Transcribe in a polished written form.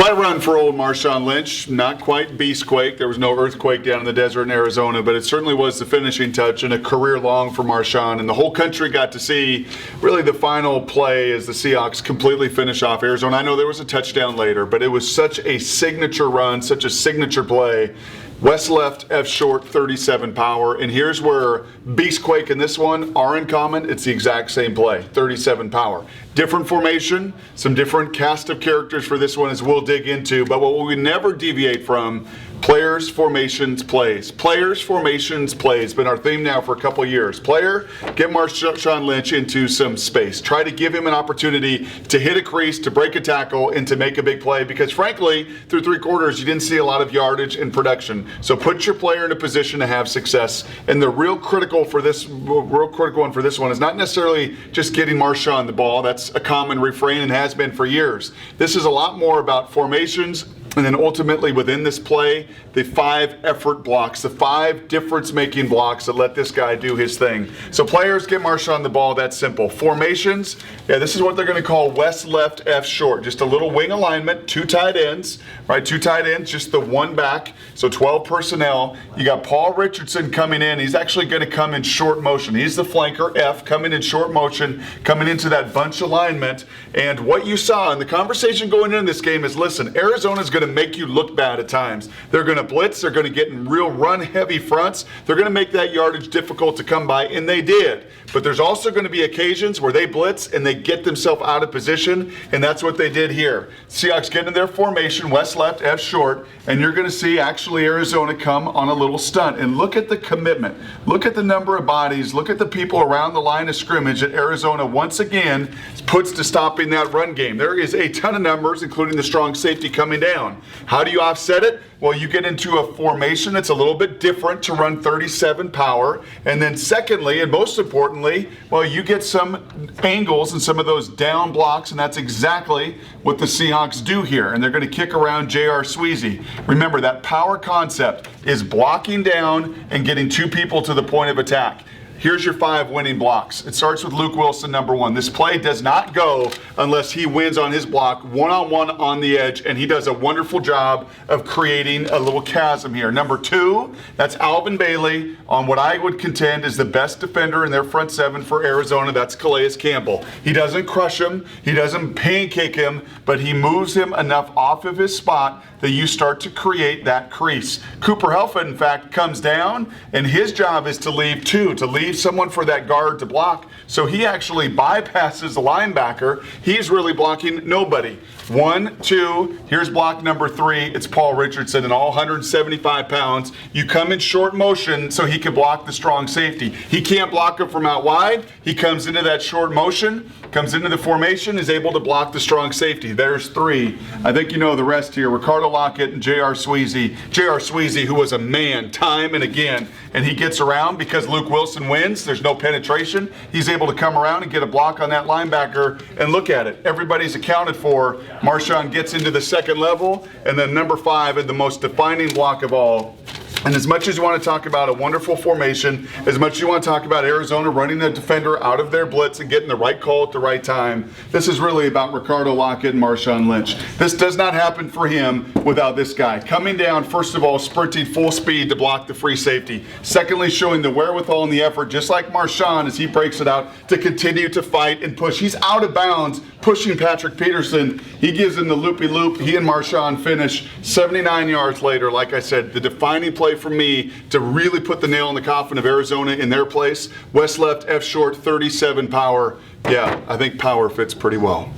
Quite a run for old Marshawn Lynch. Not quite Beastquake. There was no earthquake down in the desert in Arizona, but it certainly was the finishing touch and a career long for Marshawn. And the whole country got to see really the final play as the Seahawks completely finish off Arizona. I know there was a touchdown later, but it was such a signature run, such a signature play. West left, F short, 37 power. And here's where Beastquake and this one are in common. It's the exact same play, 37 power. Different formation, some different cast of characters for this one as we'll dig into. But what we never deviate from, players, formations, plays. Players, formations, plays. Been our theme now for a couple years. Player, get Marshawn Lynch into some space. Try to give him an opportunity to hit a crease, to break a tackle, and to make a big play. Because frankly, through three quarters, you didn't see a lot of yardage and production. So put your player in a position to have success. And the real critical one for this one is not necessarily just getting Marshawn the ball. That's a common refrain and has been for years. This is a lot more about formations. And then ultimately within this play, the 5 effort blocks, the 5 difference-making blocks that let this guy do his thing. So players, get Marshawn the ball, that's simple. Formations, yeah, this is what they're going to call West left, F short. Just a little wing alignment, 2 tight ends, right? 2 tight ends, just the one back, so 12 personnel. You got Paul Richardson coming in. He's actually going to come in short motion. He's the flanker, F, coming in short motion, coming into that bunch alignment. And what you saw in the conversation going into this game is, listen, Arizona's going to make you look bad at times. They're going to blitz. They're going to get in real run-heavy fronts. They're going to make that yardage difficult to come by, and they did. But there's also going to be occasions where they blitz and they get themselves out of position, and that's what they did here. Seahawks get into their formation, West left, F short, and you're going to see actually Arizona come on a little stunt. And look at the commitment. Look at the number of bodies. Look at the people around the line of scrimmage that Arizona once again puts to stopping that run game. There is a ton of numbers, including the strong safety coming down. How do you offset it? Well, you get into a formation that's a little bit different to run 37 power. And then secondly, and most importantly, well, you get some angles and some of those down blocks, and that's exactly what the Seahawks do here. And they're going to kick around J.R. Sweezy. Remember, that power concept is blocking down and getting 2 people to the point of attack. Here's your 5 winning blocks. It starts with Luke Wilson, number 1. This play does not go unless he wins on his block, one-on-one on the edge, and he does a wonderful job of creating a little chasm here. Number 2, that's Alvin Bailey on what I would contend is the best defender in their front 7 for Arizona. That's Calais Campbell. He doesn't crush him. He doesn't pancake him, but he moves him enough off of his spot that you start to create that crease. Cooper Helfand, in fact, comes down, and his job is to leave someone for that guard to block. So he actually bypasses the linebacker. He's really blocking nobody. 1, 2, here's block number 3. It's Paul Richardson, and all 175 pounds. You come in short motion so he can block the strong safety. He can't block him from out wide. He comes into that short motion, comes into the formation, is able to block the strong safety. There's 3. I think you know the rest here. Ricardo Lockett and J.R. Sweezy. J.R. Sweezy, who was a man time and again, and he gets around because Luke Wilson wins. There's no penetration. He's able to come around and get a block on that linebacker, and look at it. Everybody's accounted for. Marshawn gets into the second level, and then number 5 is the most defining block of all. And as much as you want to talk about a wonderful formation, as much as you want to talk about Arizona running the defender out of their blitz and getting the right call at the right time, this is really about Ricardo Lockett and Marshawn Lynch. This does not happen for him without this guy. Coming down, first of all, sprinting full speed to block the free safety. Secondly, showing the wherewithal and the effort, just like Marshawn as he breaks it out, to continue to fight and push. He's out of bounds, pushing Patrick Peterson. He gives him the loopy-loop. He and Marshawn finish 79 yards later. Like I said, the defining play for me to really put the nail in the coffin of Arizona in their place. West left, F short, 37 power. Yeah, I think power fits pretty well.